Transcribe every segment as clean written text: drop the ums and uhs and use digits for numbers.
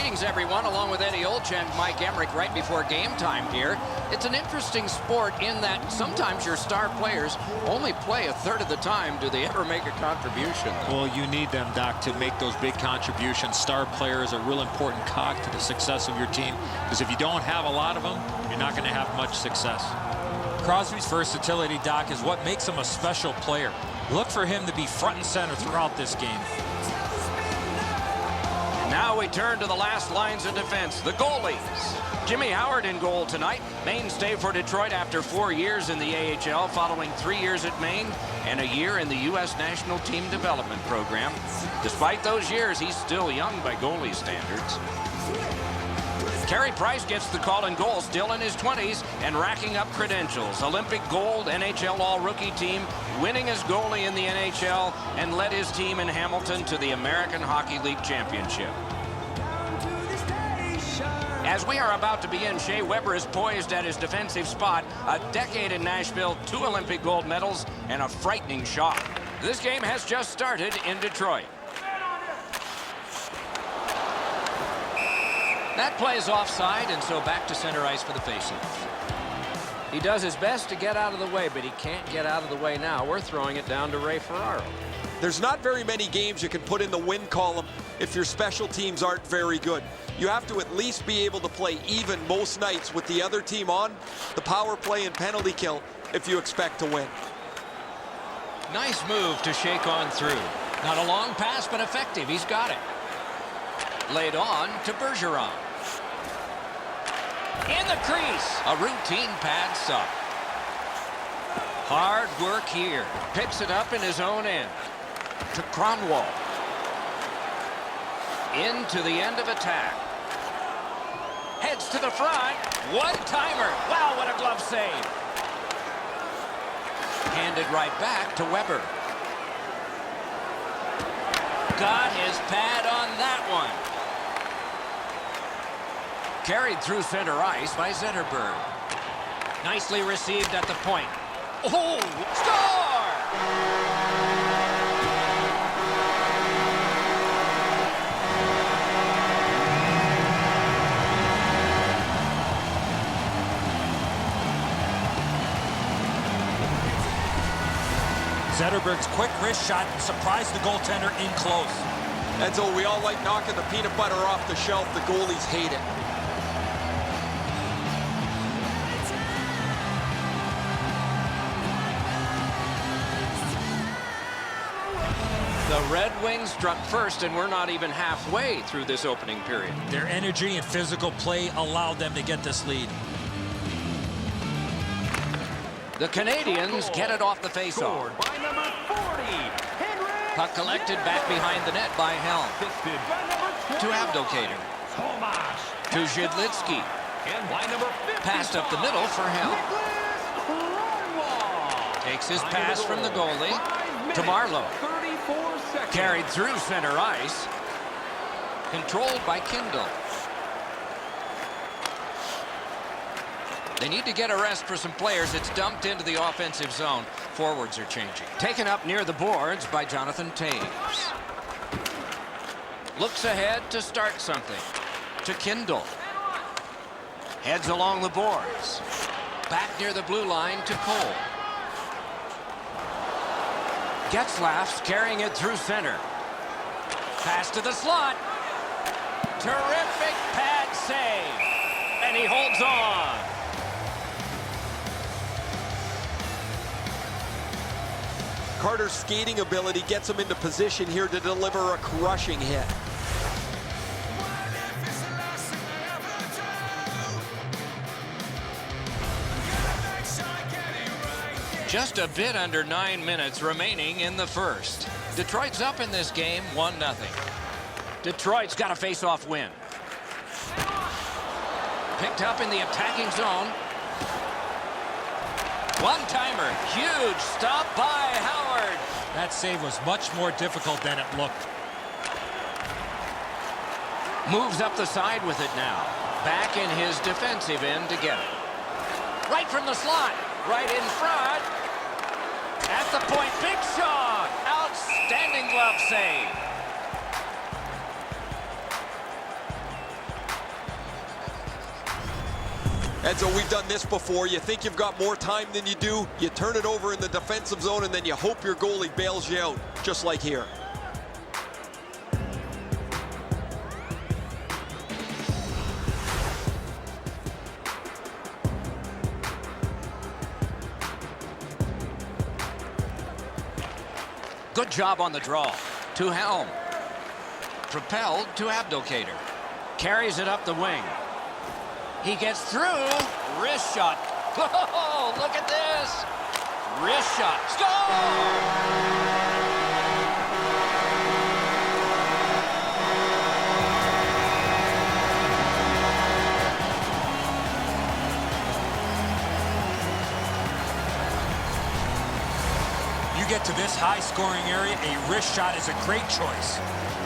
Greetings, everyone, along with Eddie Olch and Mike Emmerich right before game time here. It's an interesting sport in that sometimes your star players only play a third of the time. Do they ever make a contribution, though? Well, you need them, Doc, to make those big contributions. Star player is a real important cog to the success of your team, because if you don't have a lot of them, you're not going to have much success. Crosby's versatility, Doc, is what makes him a special player. Look for him to be front and center throughout this game. Now we turn to the last lines of defense, the goalies. Jimmy Howard in goal tonight, mainstay for Detroit after 4 years in the AHL, following 3 years at Maine and a year in the U.S. National Team Development Program. Despite those years, he's still young by goalie standards. Carey Price gets the call in goal, still in his 20s and racking up credentials. Olympic gold, NHL All-Rookie team, winning as goalie in the NHL, and led his team in Hamilton to the American Hockey League Championship. As we are about to begin, Shea Weber is poised at his defensive spot. A decade in Nashville, 2 Olympic gold medals, and a frightening shot. This game has just started in Detroit. That play is offside, and so back to center ice for the faceoff. He does his best to get out of the way, but he can't get out of the way now. We're throwing it down to Ray Ferraro. There's not very many games you can put in the win column if your special teams aren't very good. You have to at least be able to play even most nights with the other team on the power play and penalty kill if you expect to win. Nice move to shake on through. Not a long pass, but effective. He's got it. Laid on to Bergeron. In the crease. A routine pad suck. Hard work here. Picks it up in his own end. To Cronwall. Into the end of attack. Heads to the front. One-timer. Wow, what a glove save. Handed right back to Weber. Got his pad on that one. Carried through center ice by Zetterberg. Nicely received at the point. Oh, score! Zetterberg's quick wrist shot surprised the goaltender in close. And so we all like knocking the peanut butter off the shelf. The goalies hate it. The Red Wings struck first, and we're not even halfway through this opening period. Their energy and physical play allowed them to get this lead. The Canadians get it off the faceoff. Puck collected back behind the net by Helm. To Abdelkader. To Zhidlitsky. Passed up the middle for Helm. Takes his pass from the goalie to Marlowe. Carried through center ice. Controlled by Kindle. They need to get a rest for some players. It's dumped into the offensive zone. Forwards are changing. Taken up near the boards by Jonathan Taves. Looks ahead to start something. To Kindle. Heads along the boards. Back near the blue line to Cole. Getzlaf's carrying it through center. Pass to the slot. Terrific pad save. And he holds on. Carter's skating ability gets him into position here to deliver a crushing hit. Just a bit under 9 minutes remaining in the first. Detroit's up in this game 1-0. Detroit's got a face-off win. Picked up in the attacking zone. One-timer. Huge stop by Howard. That save was much more difficult than it looked. Moves up the side with it now. Back in his defensive end to get it. Right from the slot. Right in front. At the point. Big shot. Outstanding glove save. And so we've done this before. You think you've got more time than you do. You turn it over in the defensive zone, and then you hope your goalie bails you out, just like here. Good job on the draw. To Helm. Propelled to Abdelkader. Carries it up the wing. He gets through. Wrist shot. Oh, look at this. Wrist shot. Score! You get to this high-scoring area, a wrist shot is a great choice.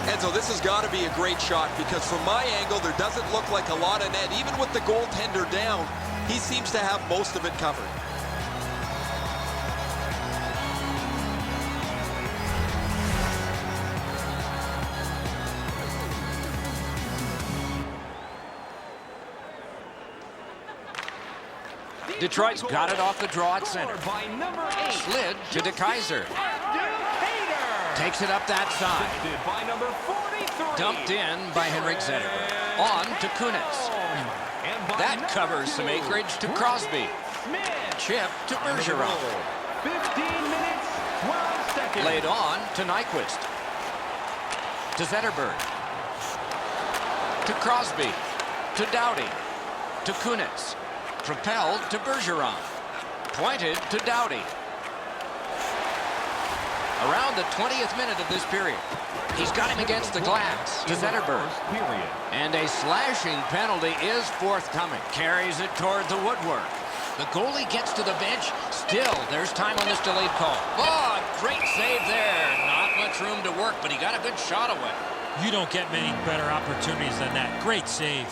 And so this has got to be a great shot, because from my angle, there doesn't look like a lot of net. Even with the goaltender down, he seems to have most of it covered. Detroit's got it off the draw at center. Slid to DeKaiser. Takes it up that side. Dumped in by Henrik Zetterberg. On to Kunitz. That covers some acreage to Crosby. Chip to Bergeron. 15 minutes, 12 seconds. Laid on to Nyquist. To Zetterberg. To Crosby. To Doughty. To Kunitz. Propelled to Bergeron. Pointed to Doughty. Around the 20th minute of this period. He's got him against the glass to Zetterberg. And a slashing penalty is forthcoming. Carries it toward the woodwork. The goalie gets to the bench. Still, there's time on this delayed call. Oh, great save there. Not much room to work, but he got a good shot away. You don't get many better opportunities than that. Great save.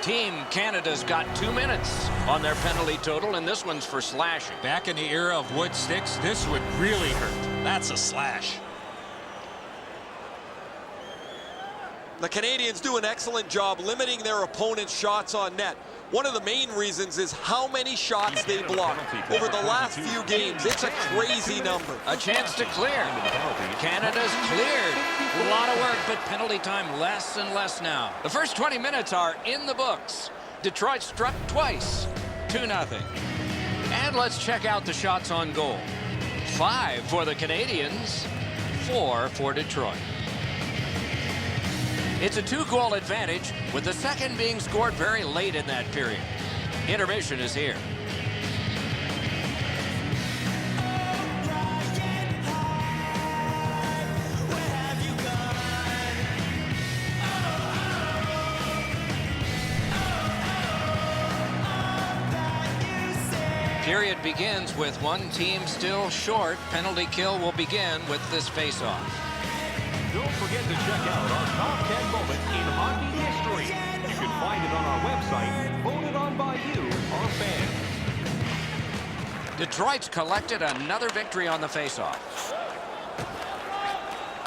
Team Canada's got 2 minutes on their penalty total, and this one's for slashing. Back in the era of wood sticks, this would really hurt. That's a slash. The Canadians do an excellent job limiting their opponent's shots on net. One of the main reasons is how many shots they block. Over the last few games, it's a crazy number. A chance to clear. Canada's cleared. A lot of work, but penalty time less and less now. The first 20 minutes are in the books. Detroit struck twice. 2-0. And let's check out the shots on goal. 5 for the Canadians, 4 for Detroit. It's a 2-goal advantage, with the second being scored very late in that period. Intermission is here. Period begins with one team still short. Penalty kill will begin with this faceoff. Don't forget to check out our top 10 moments in hockey history. You can find it on our website, voted on by you, our fans. Detroit's collected another victory on the faceoff.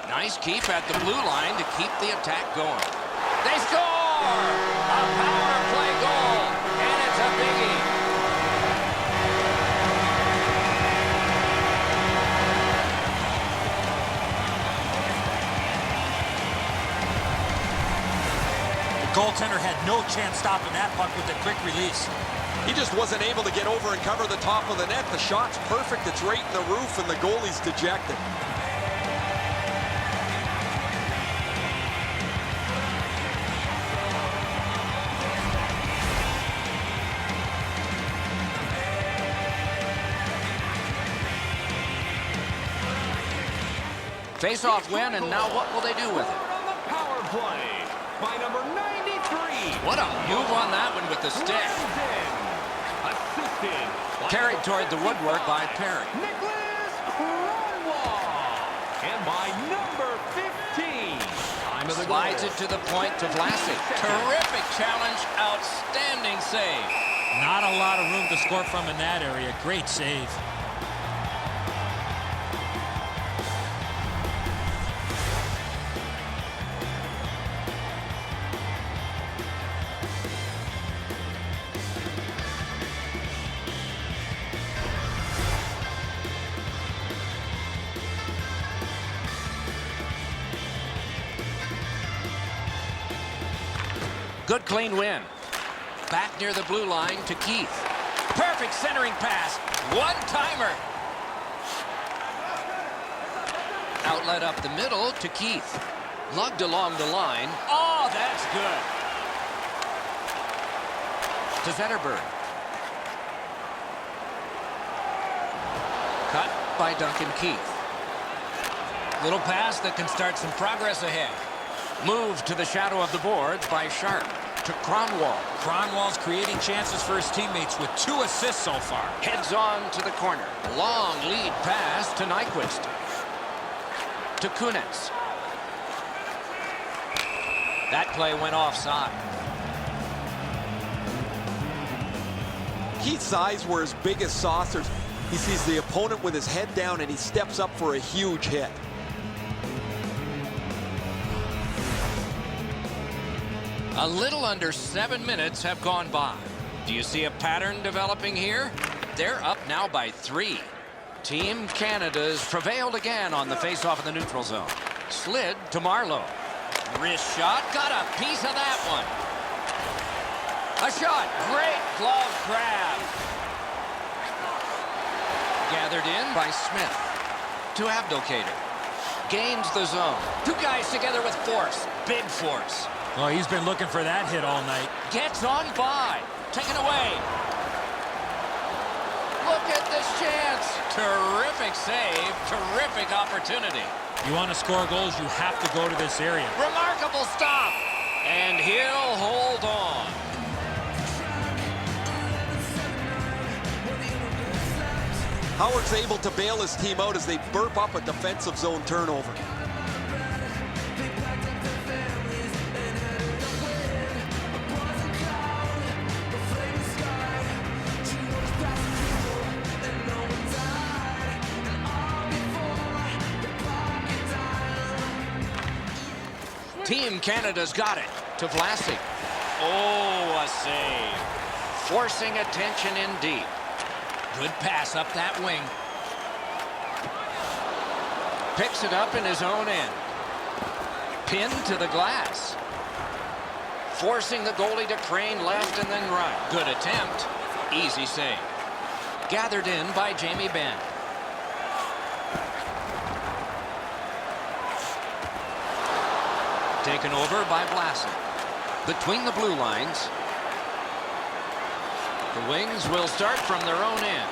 Nice keep at the blue line to keep the attack going. They score! A power play goal, and it's a biggie. Goaltender had no chance stopping that puck with a quick release. He just wasn't able to get over and cover the top of the net. The shot's perfect. It's right in the roof, and the goalie's dejected. Face-off win, and now what will they do with it? On the power play by number 93. What a move on that one with the stick. Assisted. Carried toward the woodwork by Perry. Nicholas Kronwall. And by number 15. Time of the Slides goal. it to the point to Vlasic. Terrific challenge, outstanding save. Not a lot of room to score from in that area. Great save. Good clean win. Back near the blue line to Keith. Perfect centering pass. One-timer. Outlet up the middle to Keith. Lugged along the line. Oh, that's good. To Zetterberg. Cut by Duncan Keith. Little pass that can start some progress ahead. Moved to the shadow of the boards by Sharp. To Kronwall. Kronwall's creating chances for his teammates with 2 assists so far. Heads on to the corner. Long lead pass to Nyquist. To Kunitz. That play went offside. Keith's eyes were as big as saucers. He sees the opponent with his head down and he steps up for a huge hit. A little under 7 minutes have gone by. Do you see a pattern developing here? They're up now by 3. Team Canada's prevailed again on the faceoff in the neutral zone. Slid to Marleau. Wrist shot. Got a piece of that one. A shot. Great glove grab. Gathered in by Smith. To Abdelkader. Gains the zone. 2 guys together with force. Big force. Oh, he's been looking for that hit all night. Gets on by. Taken away. Look at this chance. Terrific save. Terrific opportunity. You want to score goals, you have to go to this area. Remarkable stop. And he'll hold on. Howard's able to bail his team out as they burp up a defensive zone turnover. Team Canada's got it to Vlasic. Oh, a save. Forcing attention in deep. Good pass up that wing. Picks it up in his own end. Pinned to the glass. Forcing the goalie to crane left and then right. Good attempt. Easy save. Gathered in by Jamie Benn. Taken over by Vlasic. Between the blue lines. The Wings will start from their own end.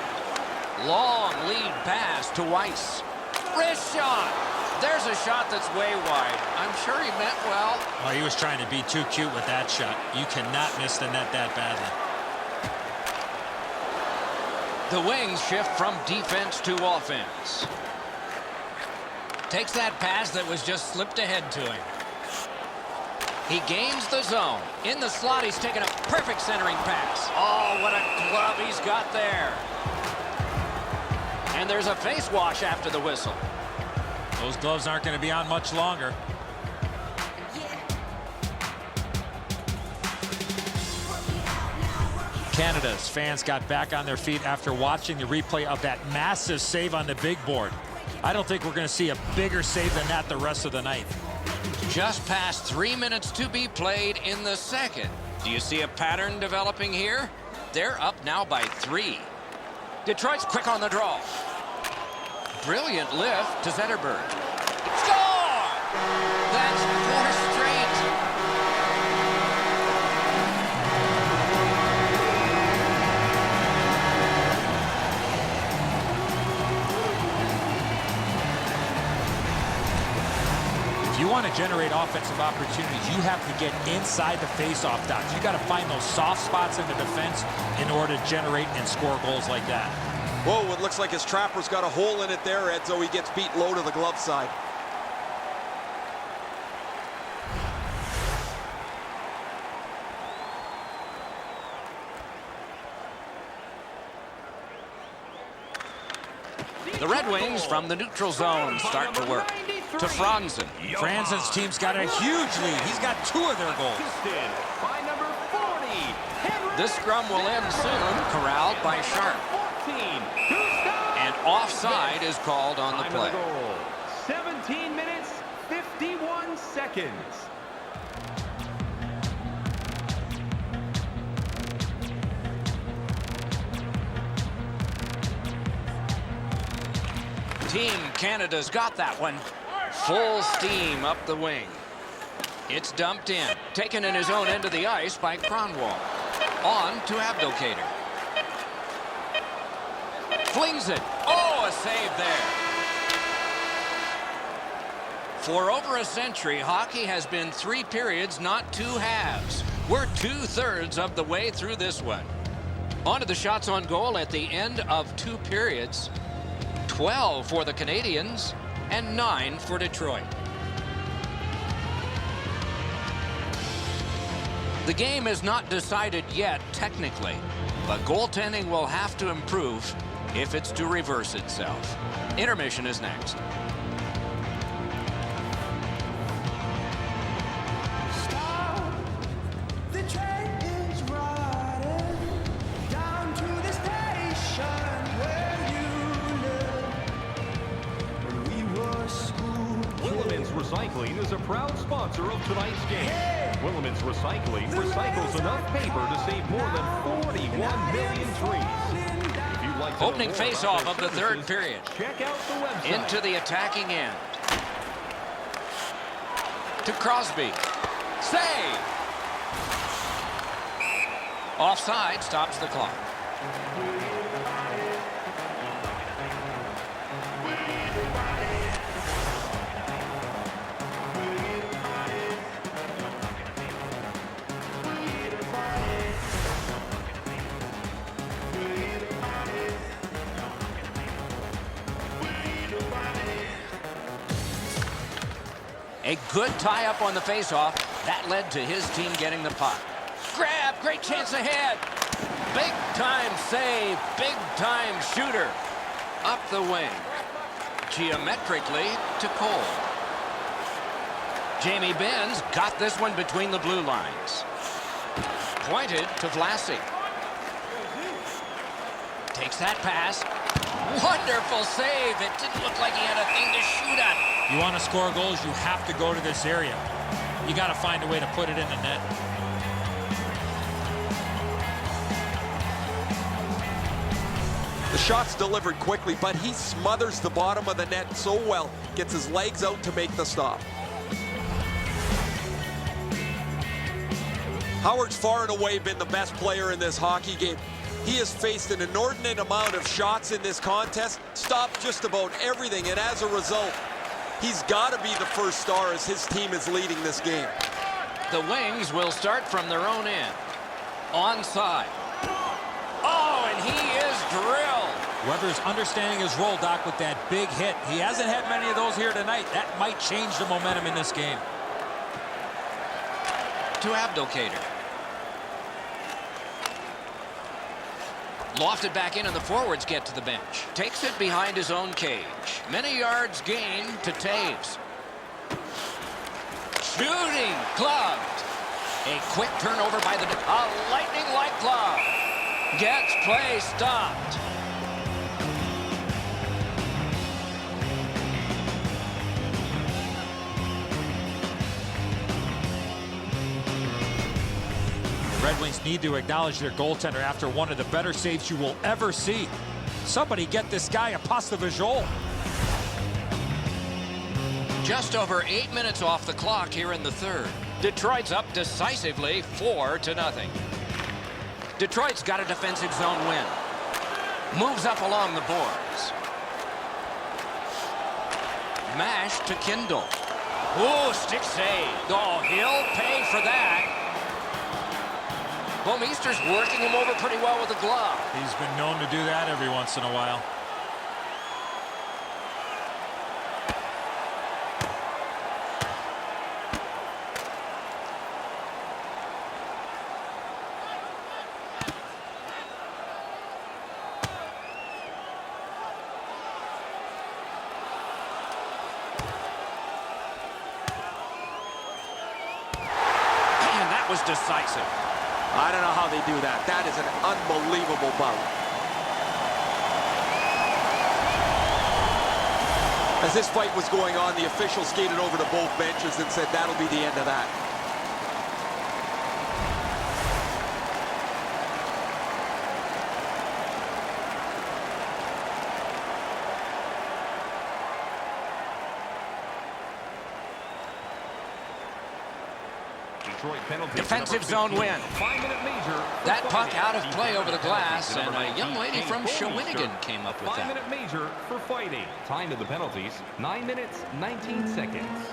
Long lead pass to Weiss. Wrist shot. There's a shot that's way wide. I'm sure he meant well. Oh, he was trying to be too cute with that shot. You cannot miss the net that badly. The Wings shift from defense to offense. Takes that pass that was just slipped ahead to him. He gains the zone. In the slot, he's taken a perfect centering pass. Oh, what a glove he's got there. And there's a face wash after the whistle. Those gloves aren't going to be on much longer. Canada's fans got back on their feet after watching the replay of that massive save on the big board. I don't think we're going to see a bigger save than that the rest of the night. Just past 3 minutes to be played in the second. Do you see a pattern developing here? They're up now by 3. Detroit's quick on the draw. Brilliant lift to Zetterberg. Score! That's 4 straight. If you want to generate offensive opportunities, you have to get inside the face-off dots. You got to find those soft spots in the defense in order to generate and score goals like that. Whoa, it looks like his trapper's got a hole in it there, Edzo. He gets beat low to the glove side. The Red Wings from the neutral zone start to work. To Franzen. Franzen's team's got a huge lead. He's got 2 of their goals. By number 40, This scrum will end soon, corralled by Sharp. 14, And offside is called on the play. 17 minutes, 51 seconds. Team Canada's got that one. Full steam up the wing. It's dumped in. Taken in his own end of the ice by Kronwall. On to Abdelkader. Flings it. Oh, a save there. For over a century, hockey has been 3 periods, not 2 halves. We're 2/3 of the way through this one. On to the shots on goal at the end of 2 periods. 12 for the Canadians and 9 for Detroit. The game is not decided yet technically, but goaltending will have to improve if it's to reverse itself. Intermission is next. Recycling is a proud sponsor of tonight's game. Willemans Recycling recycles enough paper to save more than 41 million trees. If you'd like to Opening face-off of the 3rd period. Check out the website. Into the attacking end. To Crosby. Save! Offside stops the clock. A good tie-up on the face-off. That led to his team getting the puck. Grab, great chance ahead. Big-time save, big-time shooter. Up the wing. Geometrically to Cole. Jamie Benz got this one between the blue lines. Pointed to Vlasic. Takes that pass. Wonderful save. It didn't look like he had a thing to shoot at. You want to score goals, you have to go to this area. You got to find a way to put it in the net. The shot's delivered quickly, but he smothers the bottom of the net so well. Gets his legs out to make the stop. Howard's far and away been the best player in this hockey game. He has faced an inordinate amount of shots in this contest, stopped just about everything, and as a result, he's got to be the first star as his team is leading this game. The Wings will start from their own end. Onside. Oh, and he is drilled. Weber's understanding his role, Doc, with that big hit. He hasn't had many of those here tonight. That might change the momentum in this game. To Abdelkader. Lofted back in and the forwards get to the bench. Takes it behind his own cage. Many yards gained to Taves. Shooting, gloved. A quick turnover by the... A lightning-like glove. Gets play stopped. Red Wings need to acknowledge their goaltender after one of the better saves you will ever see. Somebody get this guy a pasta visual. Just over 8 minutes off the clock here in the 3rd. Detroit's up decisively 4-0. Detroit's got a defensive zone win. Moves up along the boards. Mash to Kindle. Ooh, stick save. Oh, he'll pay for that. Bomeister's working him over pretty well with a glove. He's been known to do that every once in a while. Man, that was decisive. I don't know how they do that. That is an unbelievable bout. As this fight was going on, the official skated over to both benches and said that'll be the end of that. Detroit penalty. Defensive zone win. 5-minute major. That puck out of play over the glass, and a young lady from Shawinigan came up with that. 5-minute major for fighting. Time of the penalties, 9 minutes, 19 seconds.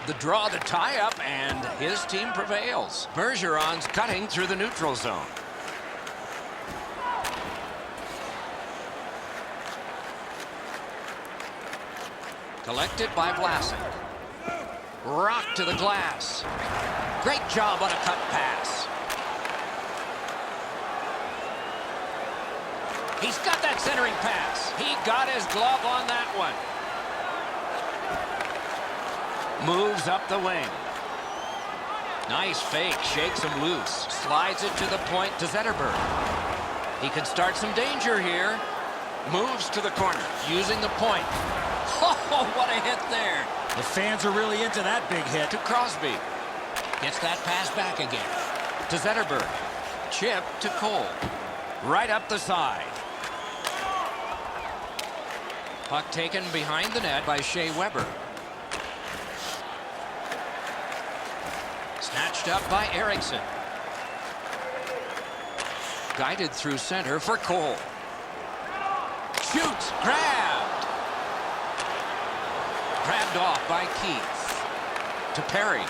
The draw, the tie-up, and his team prevails. Bergeron's cutting through the neutral zone. Collected by Vlasic. Rock to the glass. Great job on a cut pass. He's got that centering pass. He got his glove on that one. Moves up the wing. Nice fake. Shakes him loose. Slides it to the point to Zetterberg. He could start some danger here. Moves to the corner. Using the point. Oh, what a hit there. The fans are really into that big hit. To Crosby. Gets that pass back again. To Zetterberg. Chip to Cole. Right up the side. Puck taken behind the net by Shea Weber. Snatched up by Eriksson. Guided through center for Cole. Shoots. Grabbed. Grabbed off by Keith. To Perry.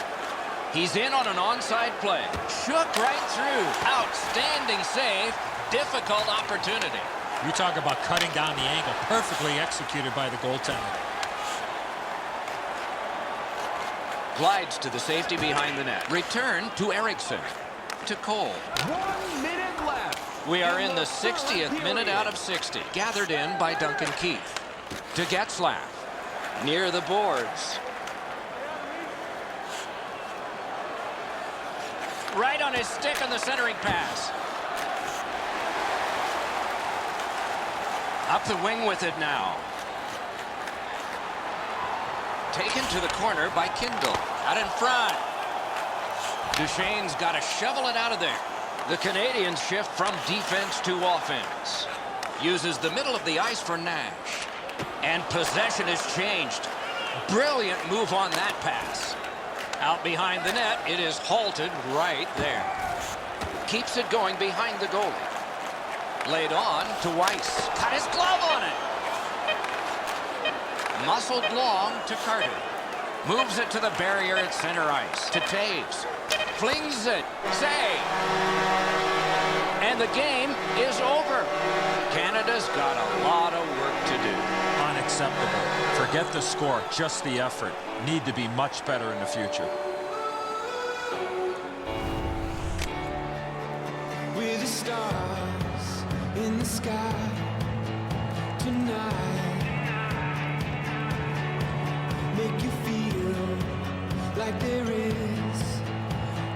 He's in on an onside play. Shook right through. Outstanding save. Difficult opportunity. You talk about cutting down the angle. Perfectly executed by the goaltender. Glides to the safety behind the net. Return to Eriksson. To Cole. 1 minute left. We are in the 60th minute out of 60. Gathered in by Duncan Keith. To Getzlaf. Near the boards. Right on his stick on the centering pass. Up the wing with it now. Taken to the corner by Kindle. Out in front. Duchesne's got to shovel it out of there. The Canadians shift from defense to offense. Uses the middle of the ice for Nash. And possession has changed. Brilliant move on that pass. Out behind the net, it is halted right there. Keeps it going behind the goalie. Laid on to Weiss. Got his glove on it. Muscled long to Carter. Moves it to the barrier at center ice. To Taves. Flings it. Save. And the game is over. Canada's got a lot of work to do. Unacceptable. Forget the score, just the effort. Need to be much better in the future. We're the stars in the sky tonight. Make you feel like there is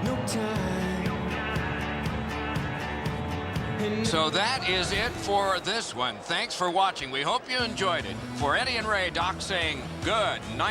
no time. So that is it for this one. Thanks for watching. We hope you enjoyed it. For Eddie and Ray, Doc saying good night.